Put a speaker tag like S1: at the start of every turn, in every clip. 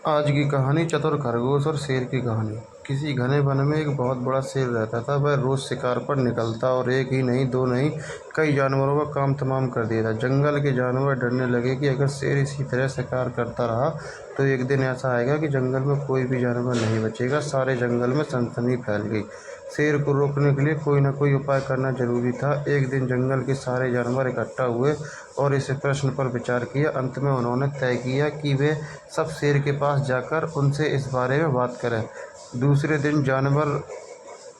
S1: आज की कहानी चतुर खरगोश और शेर की कहानी। किसी घने वन में एक बहुत बड़ा शेर रहता था। वह रोज शिकार पर निकलता और एक ही नहीं, दो नहीं, कई जानवरों का काम तमाम कर देता। जंगल के जानवर डरने लगे कि अगर शेर इसी तरह शिकार करता रहा तो एक दिन ऐसा आएगा कि जंगल में कोई भी जानवर नहीं बचेगा। सारे जंगल में सनसनी फैल गई। शेर को रोकने के लिए कोई न कोई उपाय करना जरूरी था। एक दिन जंगल के सारे जानवर इकट्ठा हुए और इस प्रश्न पर विचार किया। अंत में उन्होंने तय किया कि वे सब शेर के पास जाकर उनसे इस बारे में बात करें। दूसरे दिन जानवर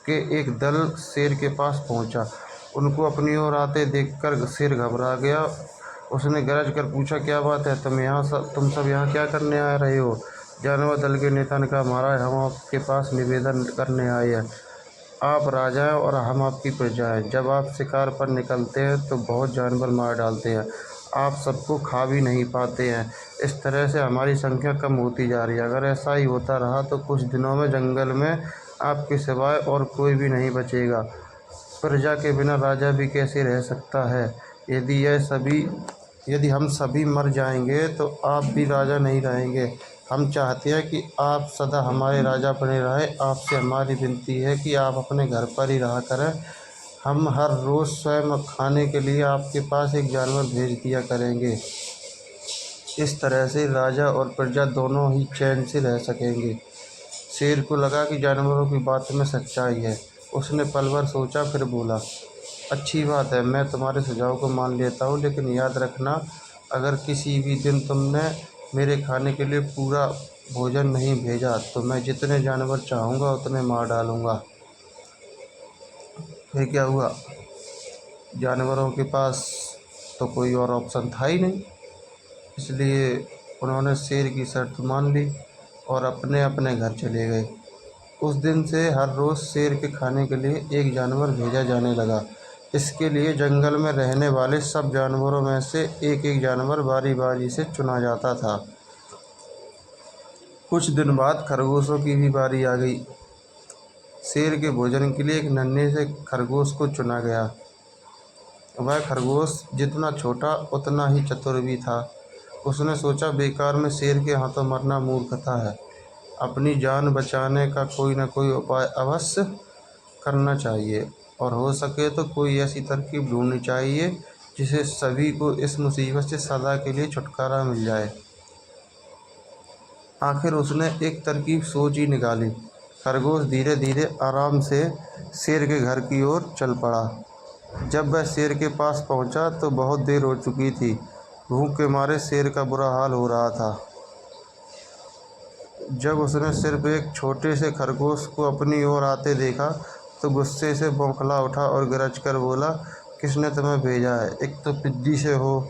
S1: के एक दल शेर के पास पहुंचा। उनको अपनी ओर आते देखकर शेर घबरा गया। उसने गरज कर पूछा, क्या बात है? तुम सब यहाँ क्या करने आ रहे हो? जानवर दल के नेता ने कहा, महाराज, हम आपके पास निवेदन करने आए हैं। आप राजा हैं और हम आपकी प्रजा हैं। जब आप शिकार पर निकलते हैं तो बहुत जानवर मार डालते हैं। आप सबको खा भी नहीं पाते हैं। इस तरह से हमारी संख्या कम होती जा रही है। अगर ऐसा ही होता रहा तो कुछ दिनों में जंगल में आपके सिवाय और कोई भी नहीं बचेगा। प्रजा के बिना राजा भी कैसे रह सकता है? यदि हम सभी मर जाएंगे तो आप भी राजा नहीं रहेंगे। हम चाहते हैं कि आप सदा हमारे राजा बने रहें। आपसे हमारी विनती है कि आप अपने घर पर ही रहा करें। हम हर रोज़ स्वयं खाने के लिए आपके पास एक जानवर भेज दिया करेंगे। इस तरह से राजा और प्रजा दोनों ही चैन से रह सकेंगे। शेर को लगा कि जानवरों की बात में सच्चाई है। उसने पल भर सोचा, फिर बोला, अच्छी बात है, मैं तुम्हारे सुझाव को मान लेता हूँ, लेकिन याद रखना, अगर किसी भी दिन तुमने मेरे खाने के लिए पूरा भोजन नहीं भेजा तो मैं जितने जानवर चाहूँगा उतने मार डालूँगा। फिर क्या हुआ? जानवरों के पास तो कोई और ऑप्शन था ही नहीं, इसलिए उन्होंने शेर की शर्त मान ली और अपने अपने घर चले गए। उस दिन से हर रोज़ शेर के खाने के लिए एक जानवर भेजा जाने लगा। इसके लिए जंगल में रहने वाले सब जानवरों में से एक एक जानवर बारी बारी से चुना जाता था। कुछ दिन बाद खरगोशों की भी बारी आ गई। शेर के भोजन के लिए एक नन्हे से खरगोश को चुना गया। वह खरगोश जितना छोटा उतना ही चतुर भी था। उसने सोचा, बेकार में शेर के हाथों मरना मूर्खता है। अपनी जान बचाने का कोई न कोई उपाय अवश्य करना चाहिए और हो सके तो कोई ऐसी तरकीब ढूंढनी चाहिए जिससे सभी को इस मुसीबत से सदा के लिए छुटकारा मिल जाए। आखिर उसने एक तरकीब सोच ही निकाली। खरगोश धीरे धीरे आराम से शेर के घर की ओर चल पड़ा। जब वह शेर के पास पहुंचा तो बहुत देर हो चुकी थी। भूख के मारे शेर का बुरा हाल हो रहा था। जब उसने सिर्फ एक छोटे से खरगोश को अपनी ओर आते देखा तो गुस्से से बौखला उठा और गरज कर बोला, किसने तुम्हें भेजा है? एक तो पिद्दी से हो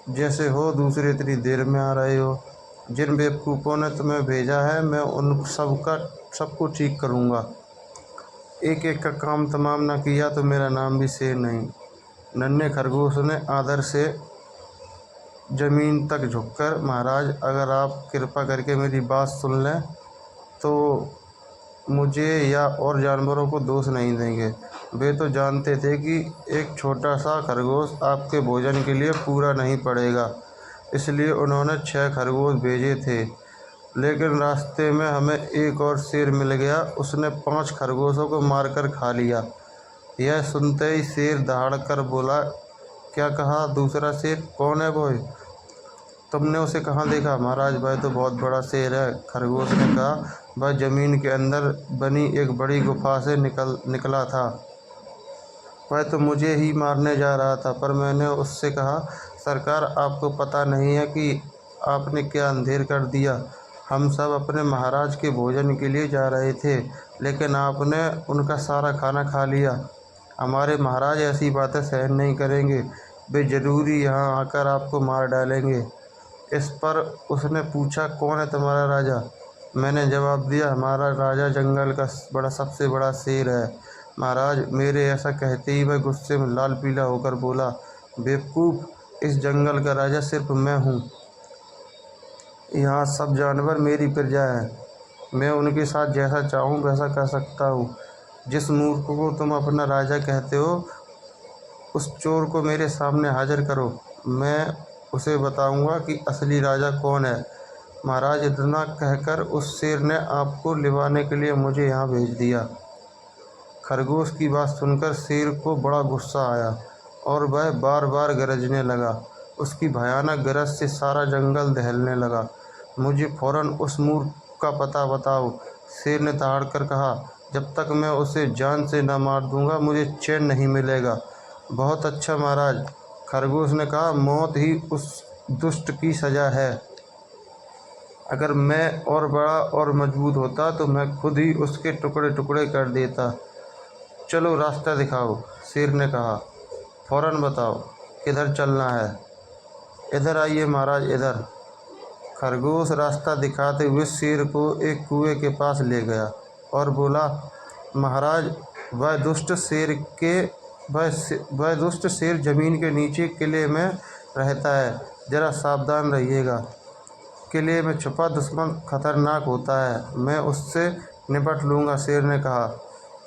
S1: जैसे हो, दूसरे इतनी देर में आ रहे हो। जिन बेवकूफ़ों ने तुम्हें भेजा है मैं उन सबको ठीक करूँगा। एक एक का काम तमाम न किया तो मेरा नाम भी शेर नहीं। नन्हे खरगोश ने आदर से ज़मीन तक झुककर, महाराज, अगर आप कृपा करके मेरी बात सुन लें तो मुझे या और जानवरों को दोष नहीं देंगे। वे तो जानते थे कि एक छोटा सा खरगोश आपके भोजन के लिए पूरा नहीं पड़ेगा, इसलिए उन्होंने 6 खरगोश भेजे थे। लेकिन रास्ते में हमें एक और शेर मिल गया। उसने 5 खरगोशों को मारकर खा लिया। यह सुनते ही शेर दहाड़ कर बोला, क्या कहा? दूसरा शेर कौन है वो? तुमने उसे कहाँ देखा? महाराज, वह तो बहुत बड़ा शेर है, खरगोश ने कहा। वह जमीन के अंदर बनी एक बड़ी गुफा से निकला था। वह तो मुझे ही मारने जा रहा था, पर मैंने उससे कहा, सरकार, आपको पता नहीं है कि आपने क्या अंधेर कर दिया। हम सब अपने महाराज के भोजन के लिए जा रहे थे, लेकिन आपने उनका सारा खाना खा लिया। हमारे महाराज ऐसी बातें सहन नहीं करेंगे। वे ज़रूरी यहाँ आकर आपको मार डालेंगे। इस पर उसने पूछा, कौन है तुम्हारा राजा? मैंने जवाब दिया, हमारा राजा जंगल का सबसे बड़ा शेर है, महाराज। मेरे ऐसा कहते ही वह गुस्से में लाल पीला होकर बोला, बेवकूफ़, इस जंगल का राजा सिर्फ मैं हूँ। यहाँ सब जानवर मेरी प्रजा हैं। मैं उनके साथ जैसा चाहूँ वैसा कर सकता हूँ। जिस मूर्ख को तुम अपना राजा कहते हो, उस चोर को मेरे सामने हाजिर करो। मैं उसे बताऊंगा कि असली राजा कौन है। महाराज, इतना कहकर उस शेर ने आपको लिवाने के लिए मुझे यहाँ भेज दिया। खरगोश की बात सुनकर शेर को बड़ा गुस्सा आया और वह बार बार गरजने लगा। उसकी भयानक गरज से सारा जंगल दहलने लगा। मुझे फौरन उस मूर्ख का पता बताओ, शेर ने दहाड़ कर कहा। जब तक मैं उसे जान से न मार दूंगा मुझे चैन नहीं मिलेगा। बहुत अच्छा महाराज, खरगोश ने कहा, मौत ही उस दुष्ट की सज़ा है। अगर मैं और बड़ा और मजबूत होता तो मैं खुद ही उसके टुकड़े टुकड़े कर देता। चलो रास्ता दिखाओ, शेर ने कहा। फौरन बताओ, किधर चलना है? इधर आइए महाराज, इधर। खरगोश रास्ता दिखाते हुए शेर को एक कुएं के पास ले गया और बोला, महाराज, वह दुष्ट शेर जमीन के नीचे किले में रहता है, जरा सावधान रहिएगा। किले में छुपा दुश्मन खतरनाक होता है, मैं उससे निपट लूँगा, शेर ने कहा।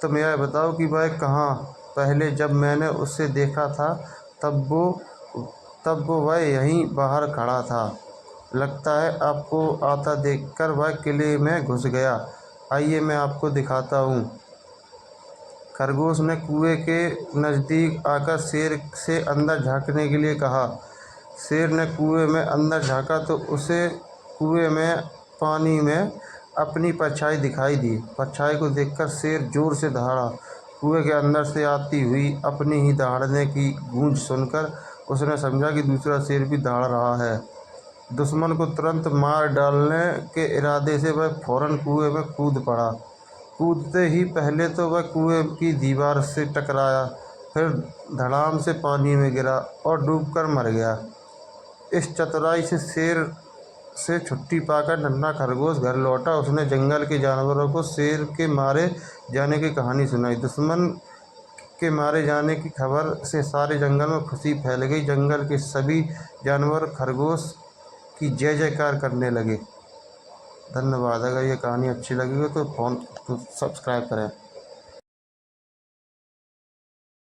S1: तुम यह बताओ कि वह कहाँ? पहले जब मैंने उसे देखा था तब वह यहीं बाहर खड़ा था। लगता है आपको आता देखकर वह किले में घुस गया। आइए मैं आपको दिखाता हूँ। खरगोश ने कुएं के नज़दीक आकर शेर से अंदर झांकने के लिए कहा। शेर ने कुएं में अंदर झांका तो उसे कुएं में पानी में अपनी परछाई दिखाई दी। परछाई को देखकर शेर जोर से दहाड़ा। कुएं के अंदर से आती हुई अपनी ही दहाड़ने की गूंज सुनकर उसने समझा कि दूसरा शेर भी दहाड़ रहा है। दुश्मन को तुरंत मार डालने के इरादे से वह फौरन कुएं में कूद पड़ा। कूदते ही पहले तो वह कुएं की दीवार से टकराया, फिर धड़ाम से पानी में गिरा और डूबकर मर गया। इस चतुराई से शेर से छुट्टी पाकर नन्हा खरगोश घर लौटा। उसने जंगल के जानवरों को शेर के मारे जाने की कहानी सुनाई। दुश्मन के मारे जाने की खबर से सारे जंगल में खुशी फैल गई। जंगल के सभी जानवर खरगोश की जय जयकार करने लगे। धन्यवाद। अगर ये कहानी अच्छी लगी हो तो सब्सक्राइब करें।